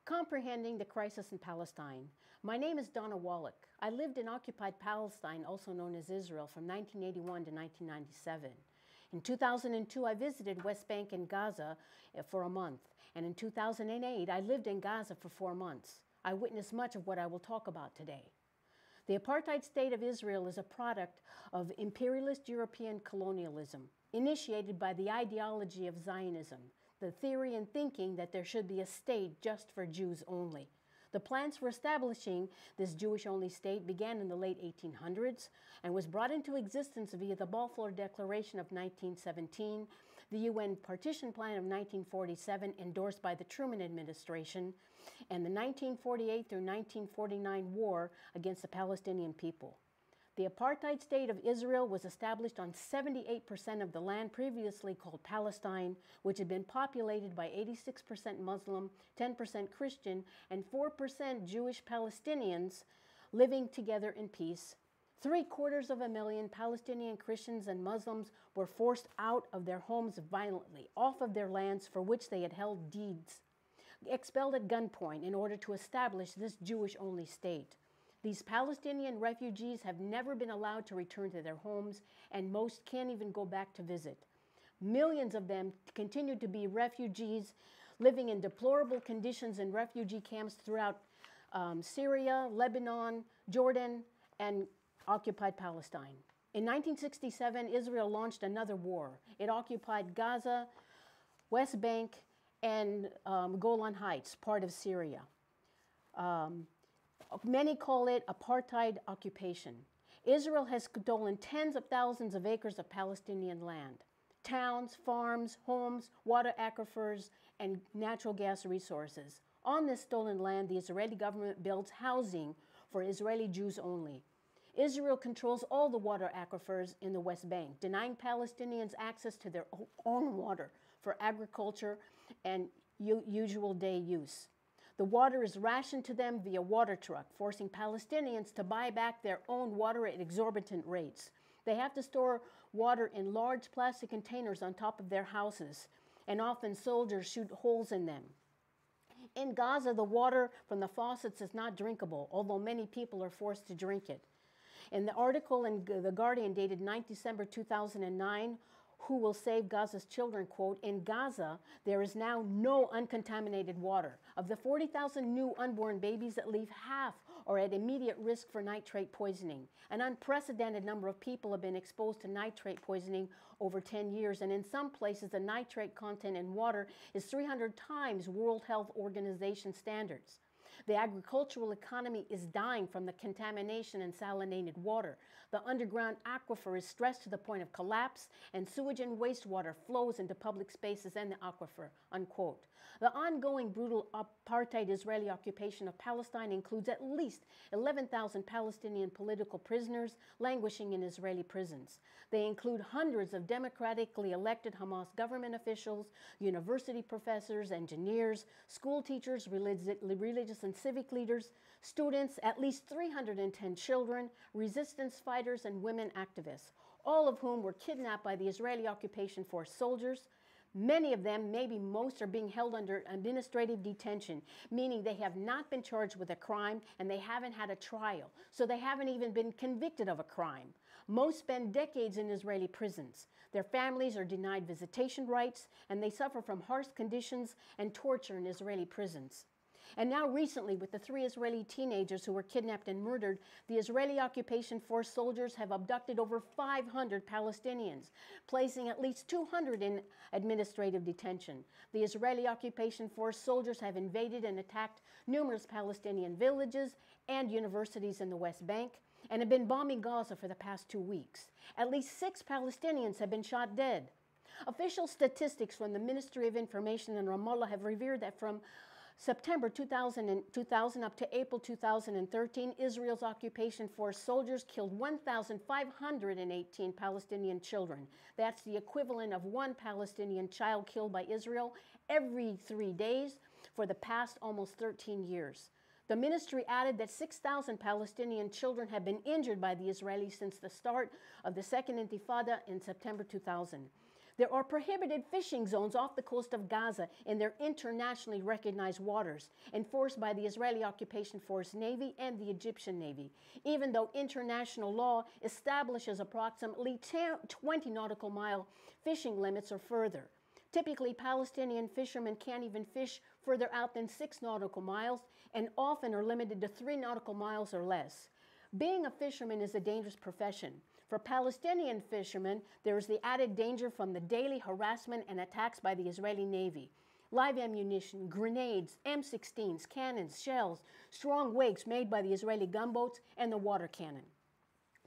Comprehending the Crisis in Palestine. My name is Donna Wallach. I lived in Occupied Palestine, also known as Israel, from 1981 to 1997. In 2002, I visited West Bank and Gaza for a month. And in 2008, I lived in Gaza for 4 months. I witnessed much of what I will talk about today. The apartheid state of Israel is a product of imperialist European colonialism, initiated by the ideology of Zionism, the theory and thinking that there should be a state just for Jews only. The plans for establishing this Jewish-only state began in the late 1800s and was brought into existence via the Balfour Declaration of 1917, the UN Partition Plan of 1947 endorsed by the Truman administration, and the 1948 through 1949 war against the Palestinian people. The apartheid state of Israel was established on 78% of the land previously called Palestine, which had been populated by 86% Muslim, 10% Christian, and 4% Jewish Palestinians living together in peace. 750,000 Palestinian Christians and Muslims were forced out of their homes violently, off of their lands for which they had held deeds, expelled at gunpoint in order to establish this Jewish-only state. These Palestinian refugees have never been allowed to return to their homes, and most can't even go back to visit. Millions of them continue to be refugees living in deplorable conditions in refugee camps throughout Syria, Lebanon, Jordan, and occupied Palestine. In 1967, Israel launched another war. It occupied Gaza, West Bank, and Golan Heights, part of Syria. Many call it apartheid occupation. Israel has stolen tens of thousands of acres of Palestinian land, towns, farms, homes, water aquifers, and natural gas resources. On this stolen land, the Israeli government builds housing for Israeli Jews only. Israel controls all the water aquifers in the West Bank, denying Palestinians access to their own water for agriculture and usual day use. The water is rationed to them via water truck, forcing Palestinians to buy back their own water at exorbitant rates. They have to store water in large plastic containers on top of their houses, and often soldiers shoot holes in them. In Gaza, the water from the faucets is not drinkable, although many people are forced to drink it. In the article in The Guardian dated 9 December 2009, "Who will save Gaza's children?" quote, "In Gaza, there is now no uncontaminated water. Of the 40,000 new unborn babies that leave, half are at immediate risk for nitrate poisoning. An unprecedented number of people have been exposed to nitrate poisoning over 10 years, and in some places, the nitrate content in water is 300 times World Health Organization standards. The agricultural economy is dying from the contamination in salinated water. The underground aquifer is stressed to the point of collapse, and sewage and wastewater flows into public spaces and the aquifer," unquote. The ongoing brutal apartheid Israeli occupation of Palestine includes at least 11,000 Palestinian political prisoners languishing in Israeli prisons. They include hundreds of democratically elected Hamas government officials, university professors, engineers, school teachers, religious and civic leaders, students, at least 310 children, resistance fighters, and women activists, all of whom were kidnapped by the Israeli occupation force soldiers. Many of them, maybe most, are being held under administrative detention, meaning they have not been charged with a crime and they haven't had a trial, so they haven't even been convicted of a crime. Most spend decades in Israeli prisons. Their families are denied visitation rights, and they suffer from harsh conditions and torture in Israeli prisons. And now recently, with the 3 Israeli teenagers who were kidnapped and murdered, the Israeli occupation force soldiers have abducted over 500 Palestinians, placing at least 200 in administrative detention. The Israeli occupation force soldiers have invaded and attacked numerous Palestinian villages and universities in the West Bank, and have been bombing Gaza for the past 2 weeks. At least 6 Palestinians have been shot dead. Official statistics from the Ministry of Information in Ramallah have revealed that from September 2000 up to April 2013, Israel's occupation force soldiers killed 1,518 Palestinian children. That's the equivalent of 1 Palestinian child killed by Israel every 3 days for the past almost 13 years. The ministry added that 6,000 Palestinian children have been injured by the Israelis since the start of the Second Intifada in September 2000. There are prohibited fishing zones off the coast of Gaza in their internationally recognized waters, enforced by the Israeli Occupation Force Navy and the Egyptian Navy, even though international law establishes approximately 20 nautical mile fishing limits or further. Typically, Palestinian fishermen can't even fish further out than 6 nautical miles and often are limited to 3 nautical miles or less. Being a fisherman is a dangerous profession. For Palestinian fishermen, there is the added danger from the daily harassment and attacks by the Israeli Navy. Live ammunition, grenades, M16s, cannons, shells, strong wakes made by the Israeli gunboats, and the water cannon.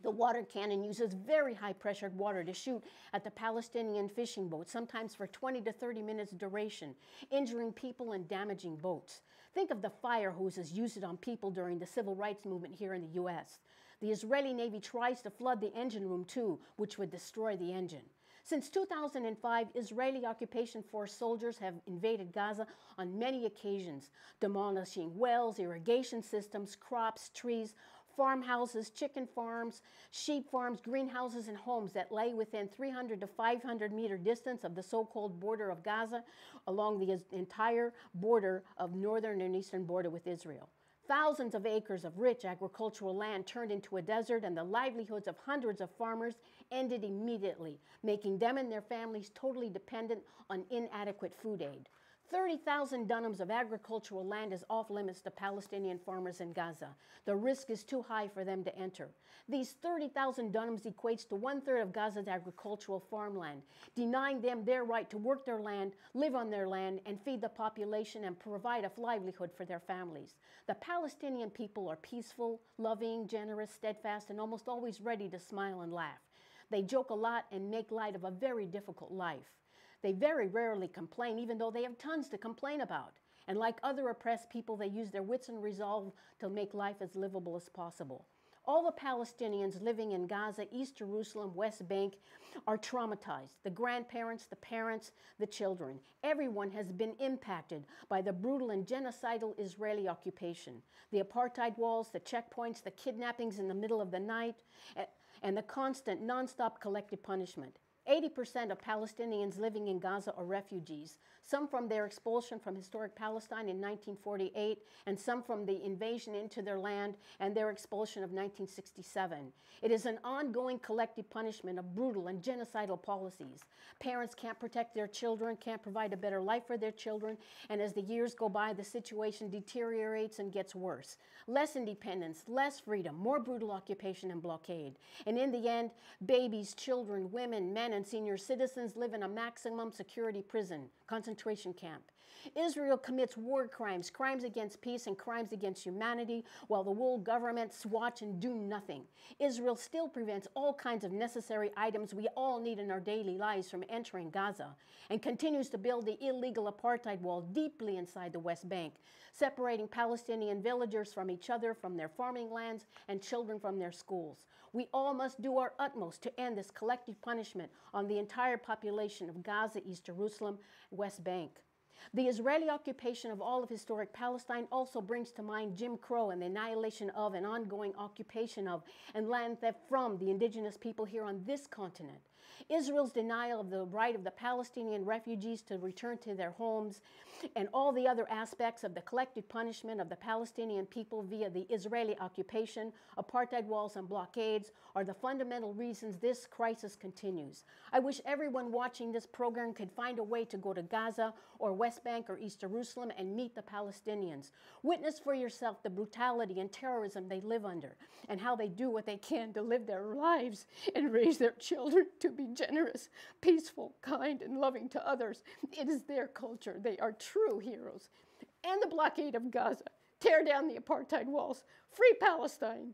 The water cannon uses very high-pressured water to shoot at the Palestinian fishing boats, sometimes for 20 to 30 minutes duration, injuring people and damaging boats. Think of the fire hoses used on people during the civil rights movement here in the U.S. The Israeli Navy tries to flood the engine room too, which would destroy the engine. Since 2005, Israeli occupation force soldiers have invaded Gaza on many occasions, demolishing wells, irrigation systems, crops, trees, farmhouses, chicken farms, sheep farms, greenhouses, and homes that lay within 300 to 500 meter distance of the so-called border of Gaza along the entire border of northern and eastern border with Israel. Thousands of acres of rich agricultural land turned into a desert, and the livelihoods of hundreds of farmers ended immediately, making them and their families totally dependent on inadequate food aid. 30,000 dunams of agricultural land is off limits to Palestinian farmers in Gaza. The risk is too high for them to enter. These 30,000 dunams equates to 1/3 of Gaza's agricultural farmland, denying them their right to work their land, live on their land, and feed the population and provide a livelihood for their families. The Palestinian people are peaceful, loving, generous, steadfast, and almost always ready to smile and laugh. They joke a lot and make light of a very difficult life. They very rarely complain, even though they have tons to complain about. And like other oppressed people, they use their wits and resolve to make life as livable as possible. All the Palestinians living in Gaza, East Jerusalem, West Bank are traumatized. The grandparents, the parents, the children. Everyone has been impacted by the brutal and genocidal Israeli occupation. The apartheid walls, the checkpoints, the kidnappings in the middle of the night, and the constant, nonstop collective punishment. 80% of Palestinians living in Gaza are refugees, some from their expulsion from historic Palestine in 1948, and some from the invasion into their land and their expulsion of 1967. It is an ongoing collective punishment of brutal and genocidal policies. Parents can't protect their children, can't provide a better life for their children, and as the years go by, the situation deteriorates and gets worse. Less independence, less freedom, more brutal occupation and blockade. And in the end, babies, children, women, men, and senior citizens live in a maximum security prison, concentration camp. Israel commits war crimes, crimes against peace, and crimes against humanity, while the world governments watch and do nothing. Israel still prevents all kinds of necessary items we all need in our daily lives from entering Gaza, and continues to build the illegal apartheid wall deeply inside the West Bank, separating Palestinian villagers from each other, from their farming lands, and children from their schools. We all must do our utmost to end this collective punishment on the entire population of Gaza, East Jerusalem, West Bank. The Israeli occupation of all of historic Palestine also brings to mind Jim Crow and the annihilation of and ongoing occupation of and land theft from the indigenous people here on this continent. Israel's denial of the right of the Palestinian refugees to return to their homes, and all the other aspects of the collective punishment of the Palestinian people via the Israeli occupation, apartheid walls, and blockades are the fundamental reasons this crisis continues. I wish everyone watching this program could find a way to go to Gaza or West Bank or East Jerusalem and meet the Palestinians. Witness for yourself the brutality and terrorism they live under, and how they do what they can to live their lives and raise their children to be generous, peaceful, kind, and loving to others. It is their culture. They are true heroes. And the blockade of Gaza. Tear down the apartheid walls. Free Palestine.